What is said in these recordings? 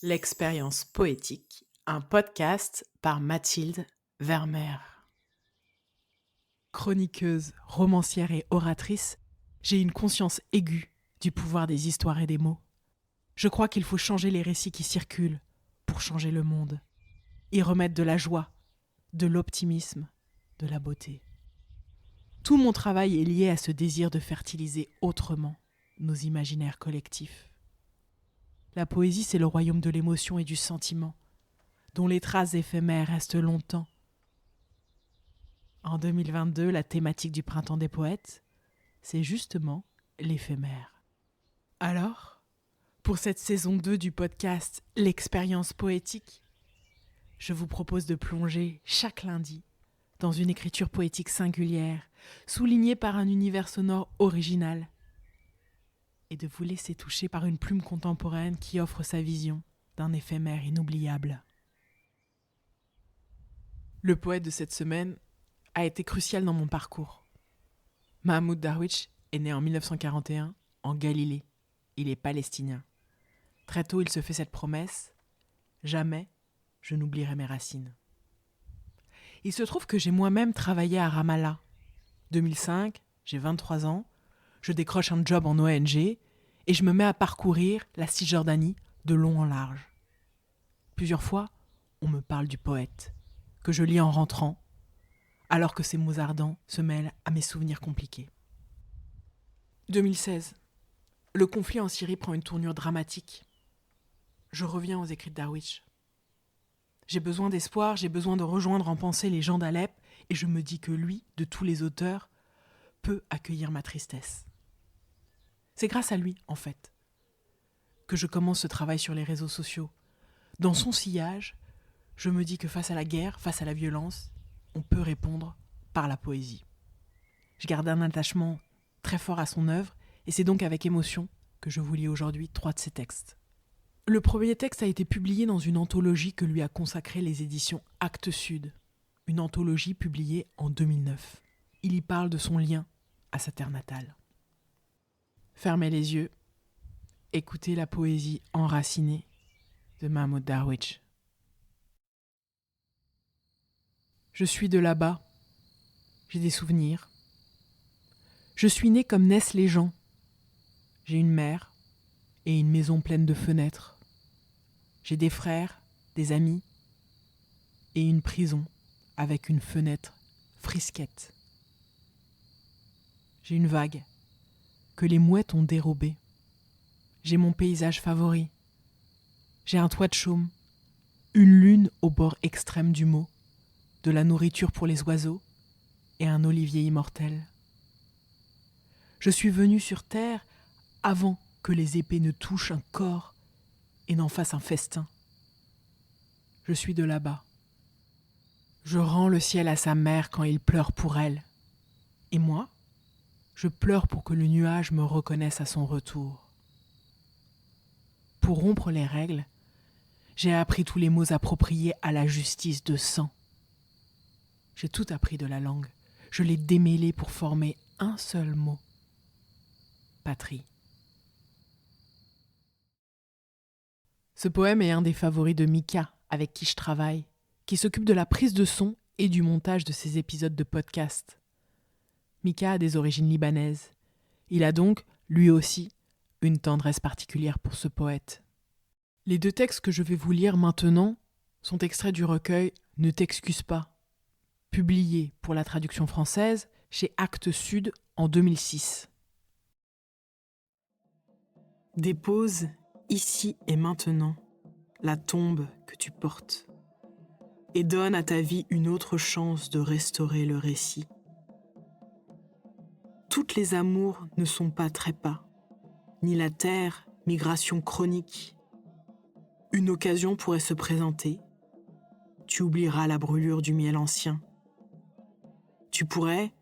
L'expérience poétique, un podcast par Mathilde Vermeer. Chroniqueuse, romancière et oratrice, j'ai une conscience aiguë du pouvoir des histoires et des mots. Je crois qu'il faut changer les récits qui circulent pour changer le monde, y remettre de la joie, de l'optimisme, de la beauté. Tout mon travail est lié à ce désir de fertiliser autrement nos imaginaires collectifs. La poésie, c'est le royaume de l'émotion et du sentiment, dont les traces éphémères restent longtemps. En 2022, la thématique du Printemps des poètes, c'est justement l'éphémère. Alors, pour cette saison 2 du podcast L'expérience poétique, je vous propose de plonger chaque lundi dans une écriture poétique singulière, soulignée par un univers sonore original, et de vous laisser toucher par une plume contemporaine qui offre sa vision d'un éphémère inoubliable. Le poète de cette semaine a été crucial dans mon parcours. Mahmoud Darwich est né en 1941 en Galilée. Il est palestinien. Très tôt, il se fait cette promesse : jamais je n'oublierai mes racines. Il se trouve que j'ai moi-même travaillé à Ramallah. 2005, j'ai 23 ans, je décroche un job en ONG et je me mets à parcourir la Cisjordanie de long en large. Plusieurs fois, on me parle du poète, que je lis en rentrant, alors que ces mots ardents se mêlent à mes souvenirs compliqués. 2016. Le conflit en Syrie prend une tournure dramatique. Je reviens aux écrits de Darwich. J'ai besoin d'espoir, j'ai besoin de rejoindre en pensée les gens d'Alep, et je me dis que lui, de tous les auteurs, peut accueillir ma tristesse. C'est grâce à lui, en fait, que je commence ce travail sur les réseaux sociaux. Dans son sillage, je me dis que face à la guerre, face à la violence, on peut répondre par la poésie. Je garde un attachement très fort à son œuvre, et c'est donc avec émotion que je vous lis aujourd'hui 3 de ses textes. Le premier texte a été publié dans une anthologie que lui a consacrée les éditions Actes Sud, une anthologie publiée en 2009. Il y parle de son lien à sa terre natale. Fermez les yeux, écoutez la poésie enracinée de Mahmoud Darwich. Je suis de là-bas, j'ai des souvenirs. Je suis né comme naissent les gens. J'ai une mère et une maison pleine de fenêtres. J'ai des frères, des amis et une prison avec une fenêtre frisquette. J'ai une vague que les mouettes ont dérobée. J'ai mon paysage favori. J'ai un toit de chaume, une lune au bord extrême du mot, de la nourriture pour les oiseaux et un olivier immortel. Je suis venu sur terre avant que les épées ne touchent un corps et n'en fassent un festin. Je suis de là-bas. Je rends le ciel à sa mère quand il pleure pour elle. Et moi, je pleure pour que le nuage me reconnaisse à son retour. Pour rompre les règles, j'ai appris tous les mots appropriés à la justice de sang. J'ai tout appris de la langue. Je l'ai démêlé pour former un seul mot. Patrie. Ce poème est un des favoris de Mika, avec qui je travaille, qui s'occupe de la prise de son et du montage de ces épisodes de podcast. Mika a des origines libanaises. Il a donc, lui aussi, une tendresse particulière pour ce poète. Les 2 textes que je vais vous lire maintenant sont extraits du recueil « Ne t'excuse pas », publié pour la traduction française chez Actes Sud en 2006. Dépose ici et maintenant la tombe que tu portes et donne à ta vie une autre chance de restaurer le récit. Toutes les amours ne sont pas trépas, ni la terre, migration chronique. Une occasion pourrait se présenter. Tu oublieras la brûlure du miel ancien. Tu pourrais,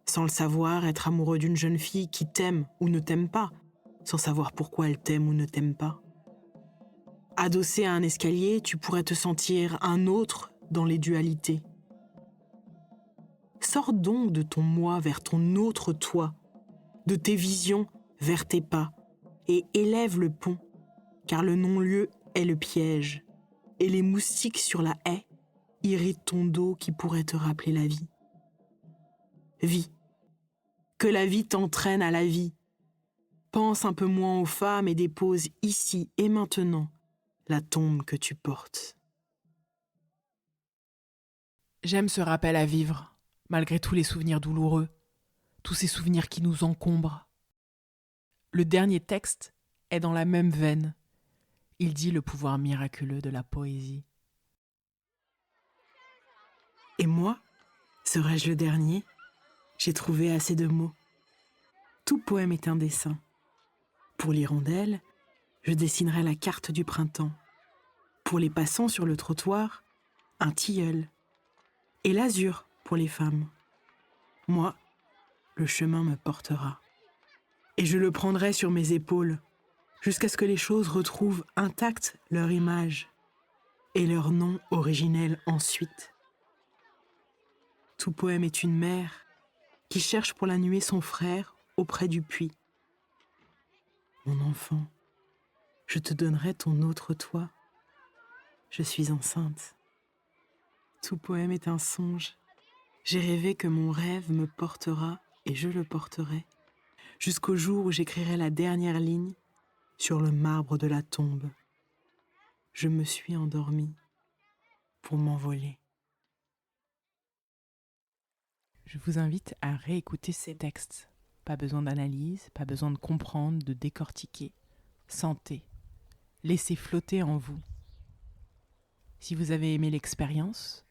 sans le savoir, être amoureux d'une jeune fille qui t'aime ou ne t'aime pas, sans savoir pourquoi elle t'aime ou ne t'aime pas. Adossé à un escalier, tu pourrais te sentir un autre dans les dualités. Sors donc de ton moi vers ton autre toi, de tes visions vers tes pas, et élève le pont, car le non-lieu est le piège, et les moustiques sur la haie irritent ton dos qui pourrait te rappeler la vie. Vie. Que la vie t'entraîne à la vie. Pense un peu moins aux femmes et dépose ici et maintenant la tombe que tu portes. J'aime ce rappel à vivre, malgré tous les souvenirs douloureux, tous ces souvenirs qui nous encombrent. Le dernier texte est dans la même veine. Il dit le pouvoir miraculeux de la poésie. Et moi, serais-je le dernier ? J'ai trouvé assez de mots. Tout poème est un dessin. Pour l'hirondelle, je dessinerai la carte du printemps. Pour les passants sur le trottoir, un tilleul. Et l'azur pour les femmes. Moi, le chemin me portera. Et je le prendrai sur mes épaules, jusqu'à ce que les choses retrouvent intactes leur image et leur nom originel ensuite. Tout poème est une mère qui cherche pour la nuée son frère auprès du puits. Mon enfant, je te donnerai ton autre toi. Je suis enceinte. Tout poème est un songe. J'ai rêvé que mon rêve me portera et je le porterai, jusqu'au jour où j'écrirai la dernière ligne sur le marbre de la tombe. Je me suis endormie pour m'envoler. Je vous invite à réécouter ces textes. Pas besoin d'analyse, pas besoin de comprendre, de décortiquer. Sentez, laissez flotter en vous. Si vous avez aimé l'expérience,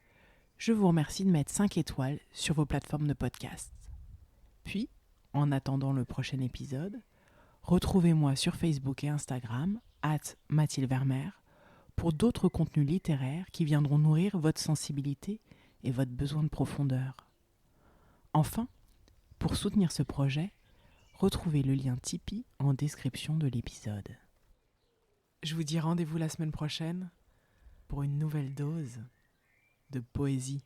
je vous remercie de mettre 5 étoiles sur vos plateformes de podcast. Puis, en attendant le prochain épisode, retrouvez-moi sur Facebook et Instagram, @MathildeVermeer, pour d'autres contenus littéraires qui viendront nourrir votre sensibilité et votre besoin de profondeur. Enfin, pour soutenir ce projet, retrouvez le lien Tipeee en description de l'épisode. Je vous dis rendez-vous la semaine prochaine pour une nouvelle dose de poésie.